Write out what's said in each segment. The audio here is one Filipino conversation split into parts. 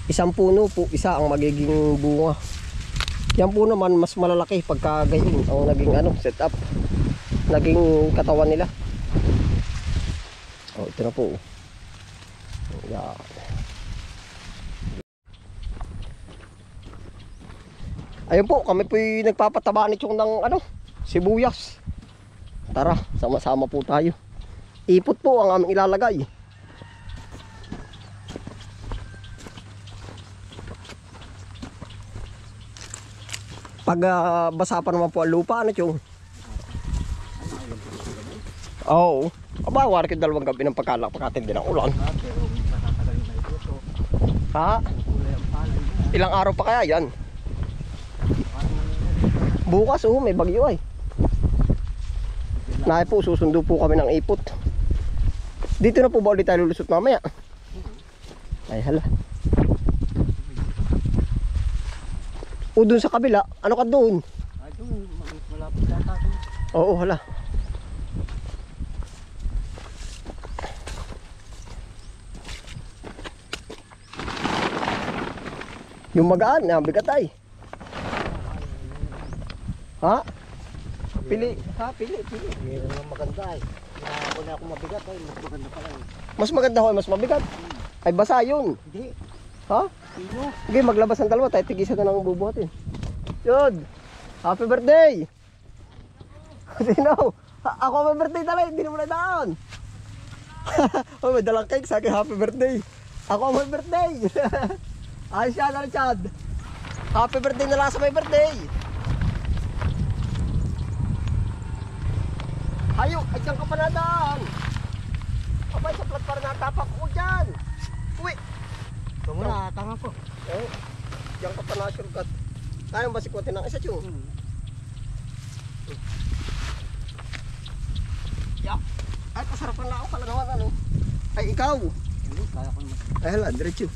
isang puno po, isa ang magiging bunga. Yan po naman mas malalaki pagka gayon ang naging setup, naging katawan nila. Oh, ito na po. Yan. Ayun po, kami po yung nagpapataba nitong ng sibuyas. Tara, sama-sama po tayo. Ipot po ang aming ilalagay. Pag basa pa naman po ang lupa, yung oo. Aba, wari ko 2 gabi ng pagkalak-pagkatindi ng ulan. Ha? Ilang araw pa kaya yan? Bukas may bagyo ay. Nahay po, susundo po kami ng ipot. Dito na po ba ulit tayo lulusot mamaya? Ay hala. O dun sa kabila, ano ka doon? Ay doon, malapit yata doon. Oo, hala. Yung magaan, bigat ay. Ha? Pili, pili. Meron naman maganda ay. Kung ako mabigat ay, mas maganda pala eh. Mas maganda ho, mas mabigat. Ay basa yun. Hindi. Ha? Sino? Sige, maglabas ng dalawa, tayo tigisan na ng bubuhatin. Yun! Happy birthday! Sino? Ako happy birthday talaga, hindi naman na daan. Oh, may dalang cake sa akin, happy birthday. Ako happy birthday! Ayos yan, Chad. Happy birthday na lang sa may birthday. Hayo, ay dyan ka pa na daan. Abay, sa plat para natapak ko dyan. Uwi! Ito muna, tanga ko. Eh, diyan ka pa na shortcut. Kaya ba sikwatin ng isa, Chong? Yeah. Ay, pasarapan na ako pala naman, Ay, ikaw. Hindi, kaya ko naman. Ay, hala, diretso.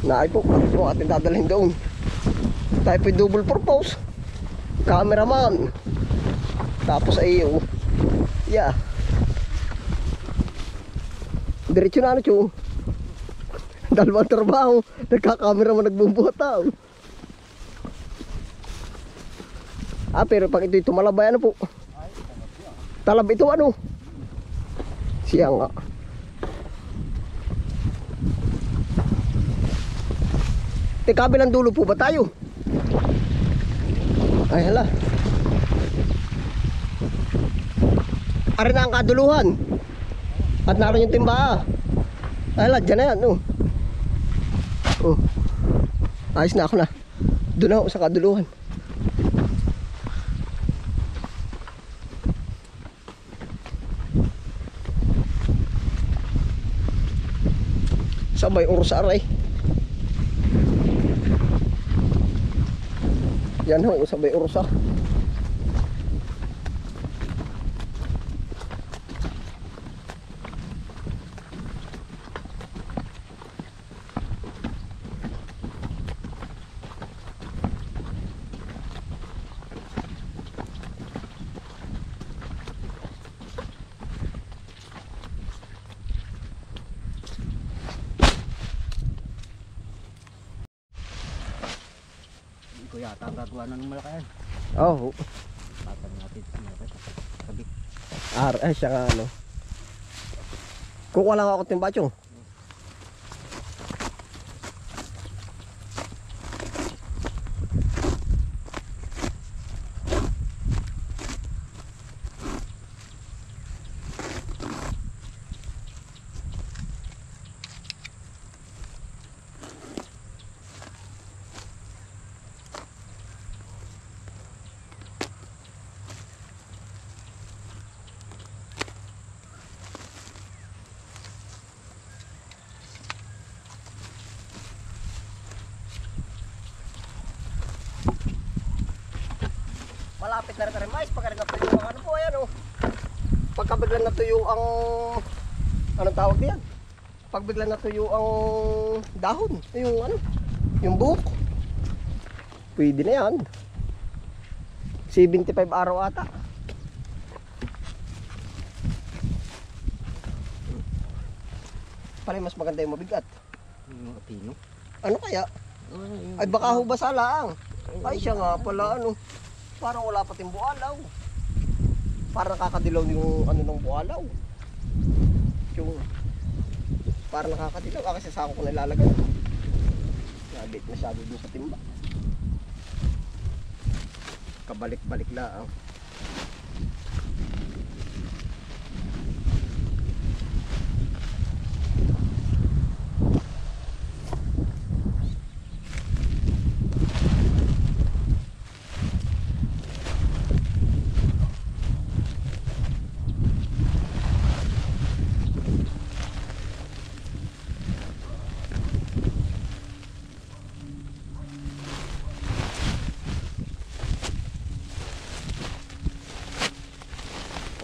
Naay po, kung ating dadalhin doon. Tayo po double purpose. Cameraman. Tapos ay yeah. Diretso na Chong. Dalawang trabaho. Nagka-cameraman nagbubuhat tao. Pero pag ito'y tumalabay po. Talab ito siya nga. Kabilang dulo po ba tayo? Ay hala. Ari na ang kaduluhan. At naroon yung timba. Ay hala, dyan na yan. Ayos na ako na. Doon ako sa kaduluhan. Sabay oras aray. Yan ho, sabay oras Ko yata ang gagawa na ng malakayan. Oo. Tatag natin sa malaki. Kabit. Siya nga Kukuha lang ako timba, Chong. Malapit na rin mais pagka natuyo ang po ayan pagka biglang natuyo ang anong tawag diyan, pag biglang natuyo ang dahon yung yung buhok, pwede na yan. 75 araw ata. Pare mas maganda yung mabigat. Yung mga pino. Ano kaya? Ay baka hubas lang. Ay siya nga pala ano. Parang wala pating bualaw. Parang nakakadilaw yung ano ng bualaw. Yung parang nakakadilaw. Kasi sa ako ko nilalagay. Nabit masyado dun sa timba. Kabalik-balik lang.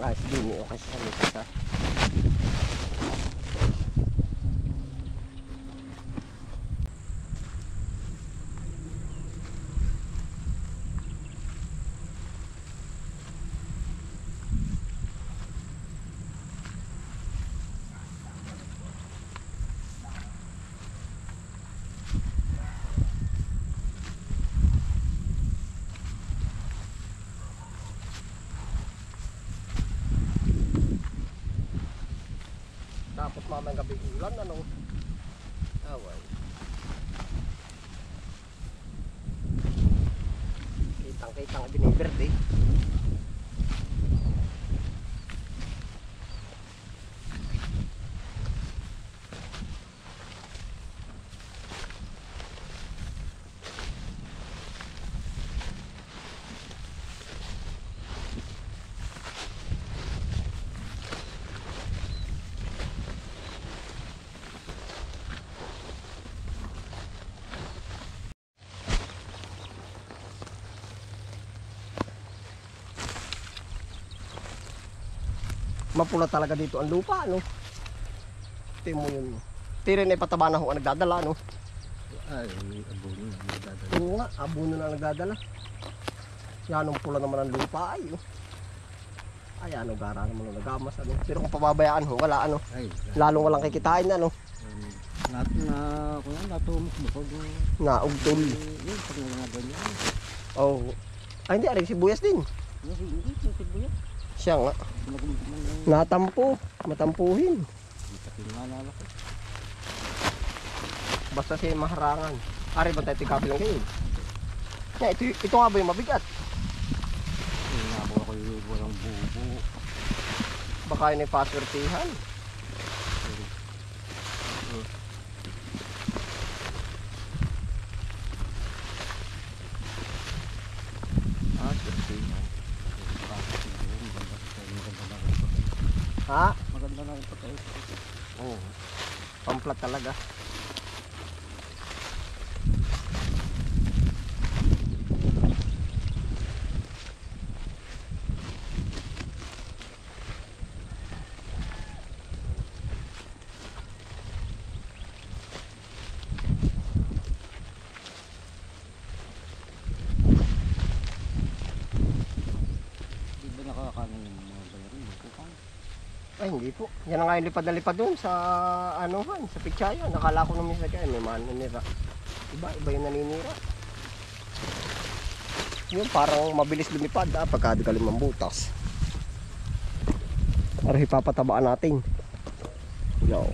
Guys, dini o kasi sa mesa. Tapos mamayang gabi ulan, ano? Away. Kitang-kitang binibird eh. Mapula talaga dito ang lupa, ano? Tingnan mo yun. Tira na ipataba na ho ang nagdadala, ano? Ay, abono na nagdadala. Oo nga, abono na nagdadala. Yan ang pula naman ang lupa, ay. Oh. Ay, ano, gara naman ang nagamas, ano? Pero kung pababayaan ho, wala, ano? Ay, Lalong walang kikitain, ano? kung natumok mo pag Naugtol. yun, pag nanganganyan. Oh. Ay, hindi, aring sibuyas din. Hindi, sibuya. Siya nga. Natampo, matampuhin. Basta siya maharangan. Ari ba tayo tikapi lang kayo? Yeah, ito nga ba yung mabigat? Nabo ako yung walang bubo. Baka yun ay paswertihan. Swertihan. Ha? Maganda na ito kayo. Oo. Pamplat talaga. Ay, hindi po. Yan na nga yung lipad na lipad doon sa anuhan, sa Pichaya. Nakala ko naman sa kaya may mananira. Iba yung naninira. Yun, parang mabilis lumipad pagka di ka limang butas. Pero ipapatabaan natin. Yo.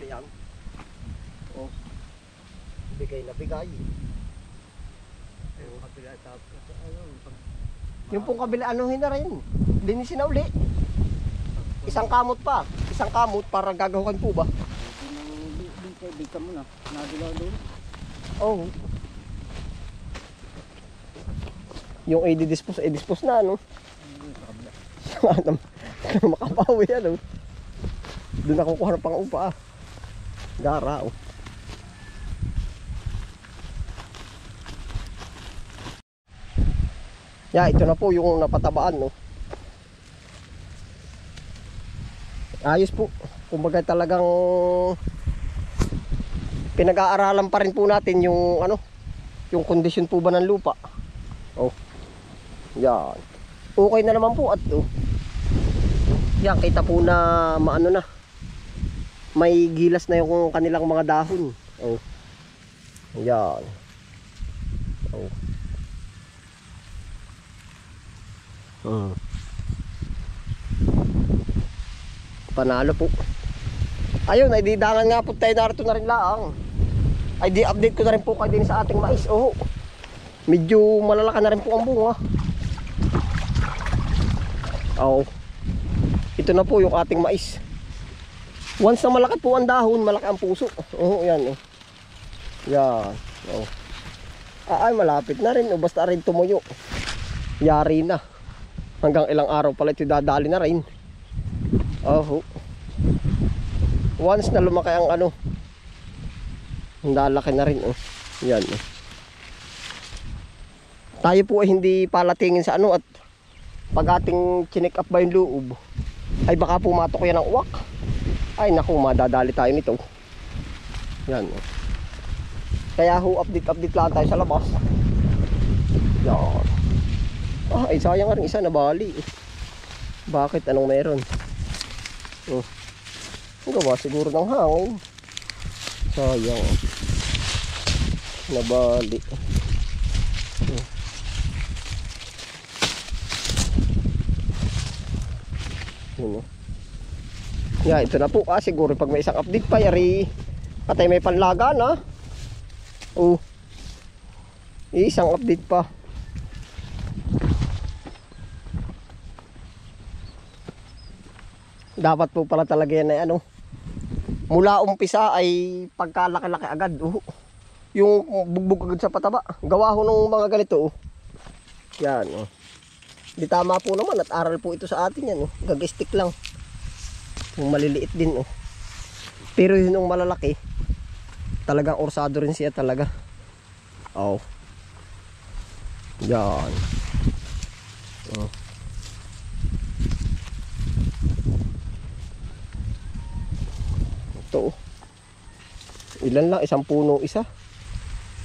uli yan. Oh. Bigay na bigay. Yung kabila tapos yung pong kabila anuhin na rin. Linisin na uli. Isang kamot pa. Isang kamot para gagahukan po ba? Di ka muna. Nadilaw doon. Oh. Yung i-dispose na ano. Makabawi yan oh. Doon ako kuha ng pang-upa ah. Gara oh. Yeah, ito na po yung napatabaan no. Ayos po. Kumbaga talagang pinag-aaralan pa rin po natin yung ano, yung kondisyon po ba ng lupa. Oh. Yan. Okay na naman po at oh. Yan, kita po na maano na. May gilas na yung kanilang mga dahon. Oh. Yan. Oh. Panalo po. Ayun, ay didangan nga po tayo narito na rin lang. Ay di update ko na rin po kayo din sa ating mais. Oh. Medyo malalaka na rin po ang bunga. Oh. Ito na po yung ating mais. Once na malaki po ang dahon, malaki ang puso. Oh, yan oh. Yan. Oh. Ay malapit na rin, oh, basta rin tumuyo. Yari na. Hanggang ilang araw pala ito dadali na rin. Oh. Once na lumaki ang ano, lalaki na rin oh. Yan oh. Tayo po ay hindi palatingin sa ano at pag ating chinek up ba yung loob ay baka pumatok yan ng uwak. Ay naku, madadali tayo nito. Yan oh. Kaya ho update lang tayo sa labas. Yan. Ah, ay sayang nga rin isa na bali. Bakit? Anong meron? Oh. Ang gawa siguro ng hangin. Sayang. Nabali. Oh. Yun oh. Yeah, ito na po. Siguro pag may isang update pa, yari patay may panlaga na. Oh. Isang update pa. Dapat po pala talaga yan ay ano, mula umpisa ay pagkalaki-laki agad yung bugbog agad sa pataba. Gawa ho ng mga ganito yan oh. Di tama po naman at aral po ito sa atin yan oh. Gag-stick lang yung maliliit din oh. Pero yun yung malalaki talagang orsado rin siya talaga. Oh. Yan oh. Ito. Ilan lang? Isang puno isa.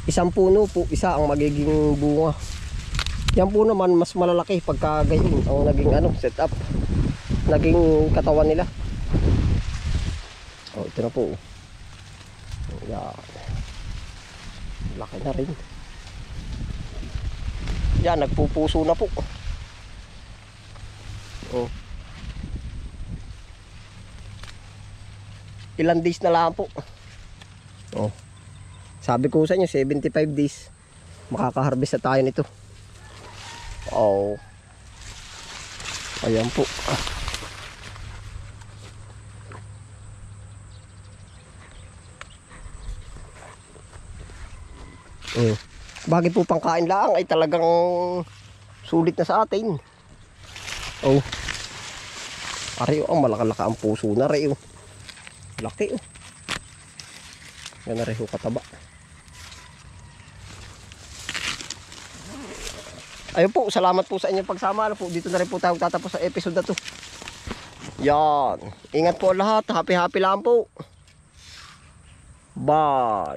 Isang puno po isa ang magiging bunga. Yan po naman mas malalaki pagka gayon ang naging ano, setup. Naging katawan nila. Oh, ito na po. Yan. Laki na rin. Yan, nagpupuso na po. Oh. Ilang days na lang po. Oh. Sabi ko sa inyo 75 days makaka-harvest na tayo nito. Oh. Ayan po. Bakit po pangkain lang ay talagang sulit na sa atin. Oh. Ari ang malakalaka ang puso na rin oh. Laki oh. Yan na rin ho kataba. Ayun po, salamat po sa inyong pagsama. Ano po, dito na rin po tayo tatapos sa episode na to. Yan. Ingat po lahat. Happy lang po. Bye.